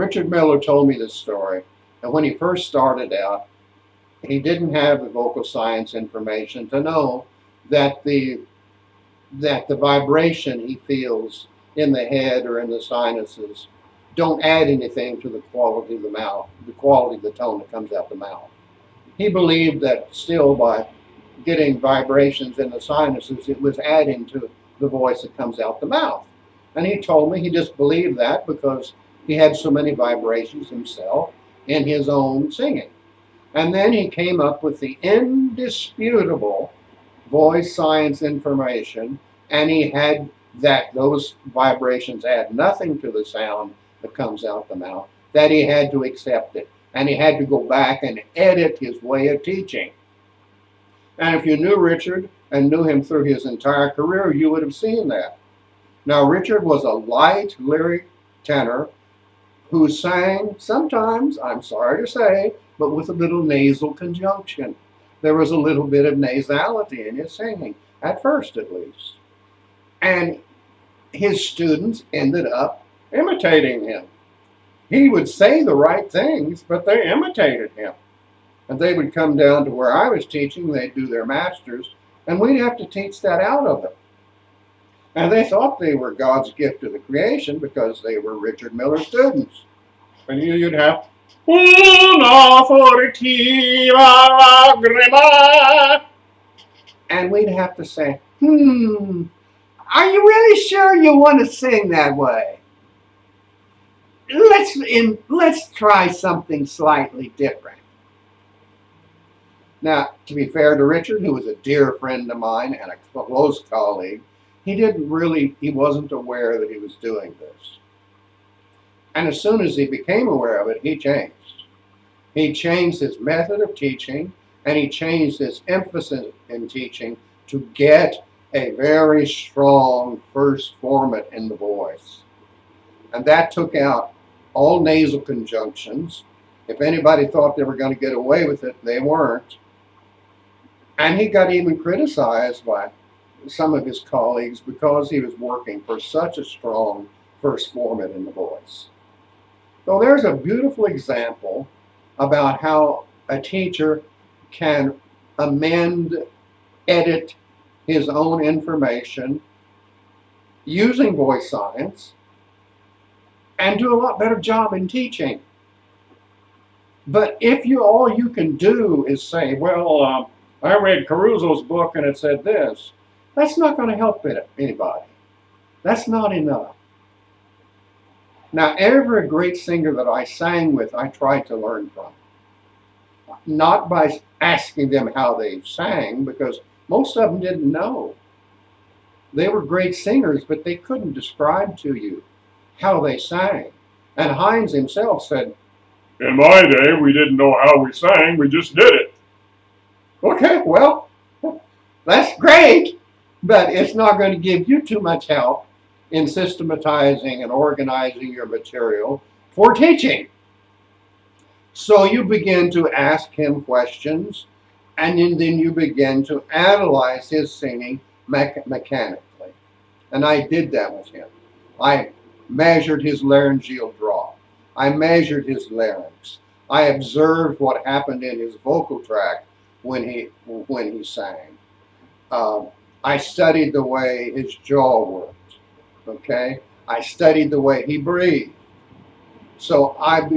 Richard Miller told me this story, and when he first started out, he didn't have the vocal science information to know that the vibration he feels in the head or in the sinuses don't add anything to the quality of the mouth, the quality of the tone that comes out the mouth. He believed that still by getting vibrations in the sinuses, it was adding to the voice that comes out the mouth. And he told me he just believed that because he had so many vibrations himself in his own singing. And then he came up with the indisputable voice science information, and he had that those vibrations add nothing to the sound that comes out the mouth, that he had to accept it. And he had to go back and edit his way of teaching. And if you knew Richard and knew him through his entire career, you would have seen that. Now, Richard was a light lyric tenor who sang sometimes, I'm sorry to say, but with a little nasal conjunction. There was a little bit of nasality in his singing, at first at least. And his students ended up imitating him. He would say the right things, but they imitated him. And they would come down to where I was teaching, they'd do their masters, and we'd have to teach that out of them. And they thought they were God's gift to the creation because they were Richard Miller students. And you'd have, una furtiva lagrima. And we'd have to say, are you really sure you want to sing that way? Let's try something slightly different. Now, to be fair to Richard, who was a dear friend of mine and a close colleague, he wasn't aware that he was doing this. And as soon as he became aware of it, he changed. He changed his method of teaching, and he changed his emphasis in teaching to get a very strong first formant in the voice. And that took out all nasal conjunctions. If anybody thought they were going to get away with it, they weren't. And he got even criticized by some of his colleagues because he was working for such a strong first formant in the voice. So there's a beautiful example about how a teacher can amend, edit his own information using voice science and do a lot better job in teaching. But if all you can do is say, well, I read Caruso's book and it said this, that's not going to help anybody. That's not enough. Now, every great singer that I sang with, I tried to learn from. Not by asking them how they sang, because most of them didn't know. They were great singers, but they couldn't describe to you how they sang. And Hines himself said, in my day, we didn't know how we sang, we just did it. Okay, well, that's great, but it's not going to give you too much help in systematizing and organizing your material for teaching. So you begin to ask him questions, and then you begin to analyze his singing mechanically. And I did that with him. I measured his laryngeal draw. I measured his larynx. I observed what happened in his vocal tract when he sang. I studied the way his jaw worked. Okay? I studied the way he breathed. So I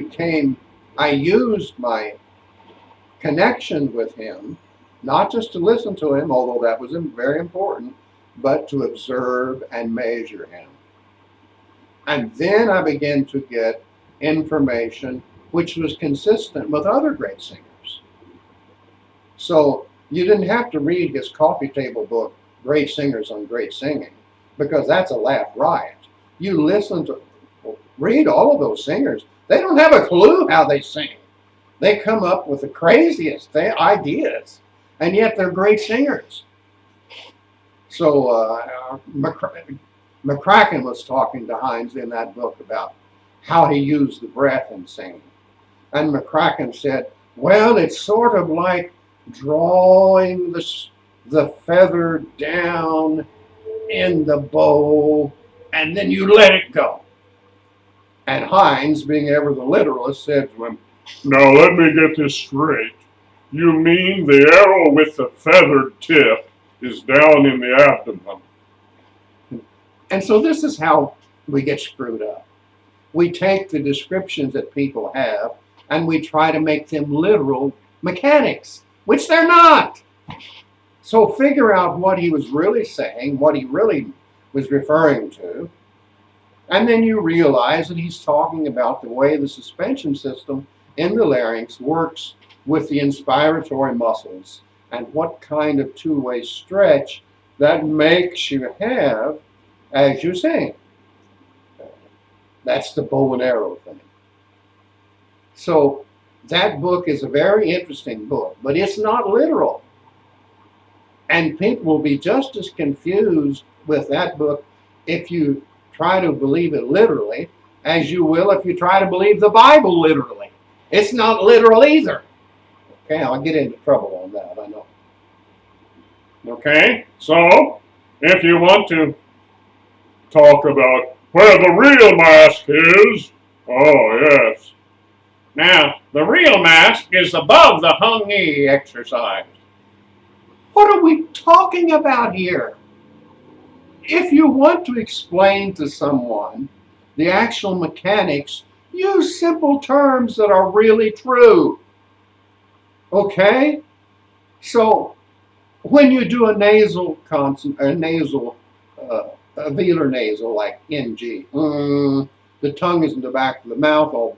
used my connection with him, not just to listen to him, although that was very important, but to observe and measure him. And then I began to get information which was consistent with other great singers. So you didn't have to read his coffee table book, Great Singers on Great Singing, because that's a laugh riot. You read all of those singers. They don't have a clue how they sing. They come up with the craziest ideas, and yet they're great singers. So McCracken was talking to Hines in that book about how he used the breath in singing. And McCracken said, well, it's sort of like drawing the feather down in the bow, and then you let it go. And Hines, being ever the literalist, said to him, "Now let me get this straight. You mean the arrow with the feathered tip is down in the abdomen?" And so this is how we get screwed up. We take the descriptions that people have and we try to make them literal mechanics, which they're not. So figure out what he was really saying, what he really was referring to, and then you realize that he's talking about the way the suspension system in the larynx works with the inspiratory muscles and what kind of two-way stretch that makes you have as you sing. That's the bow and arrow thing. So that book is a very interesting book, but it's not literal. And people will be just as confused with that book if you try to believe it literally as you will if you try to believe the Bible literally. It's not literal either. Okay, I'll get into trouble on that, I know. Okay, so if you want to talk about where the real mask is, oh yes. Now, the real mask is above the hung knee exercise. What are we talking about here? If you want to explain to someone the actual mechanics, use simple terms that are really true. Okay? So, when you do a nasal consonant, a nasal, a velar nasal like NG, the tongue is in the back of the mouth, all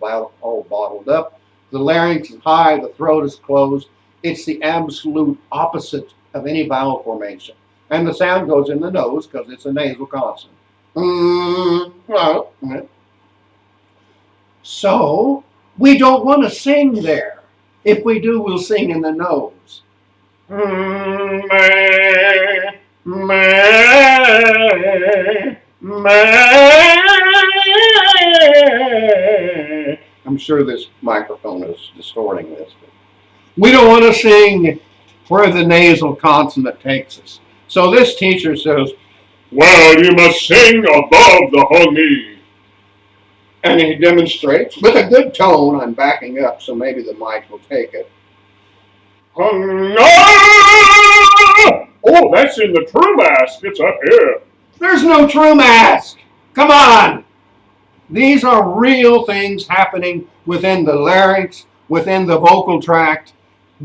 bottled up. The larynx is high, the throat is closed. It's the absolute opposite of any vowel formation. And the sound goes in the nose because it's a nasal consonant. So, we don't want to sing there. If we do, we'll sing in the nose. I'm sure this microphone is distorting this. But we don't want to sing where the nasal consonant takes us. So this teacher says, "Well, you must sing above the hung knee." And he demonstrates with a good tone. I'm backing up, so maybe the mic will take it. Oh, that's in the true mask. It's up here. There's no true mask. Come on. These are real things happening within the larynx, within the vocal tract.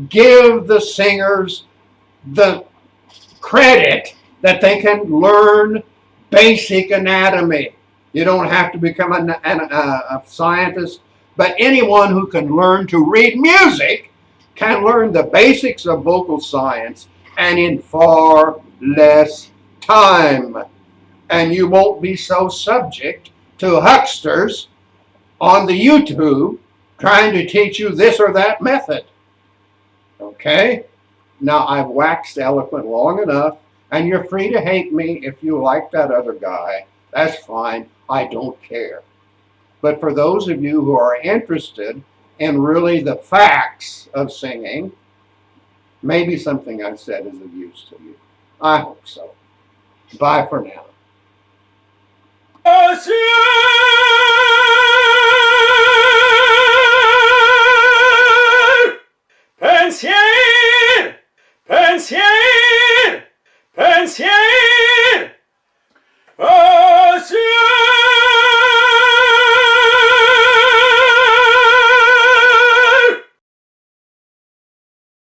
Give the singers the credit that they can learn basic anatomy. You don't have to become a scientist, but anyone who can learn to read music can learn the basics of vocal science and in far less time. And you won't be so subject to hucksters on the YouTube trying to teach you this or that method. Okay? Now, I've waxed eloquent long enough, and you're free to hate me if you like that other guy. That's fine. I don't care. But for those of you who are interested in really the facts of singing, maybe something I've said is of use to you. I hope so. Bye for now.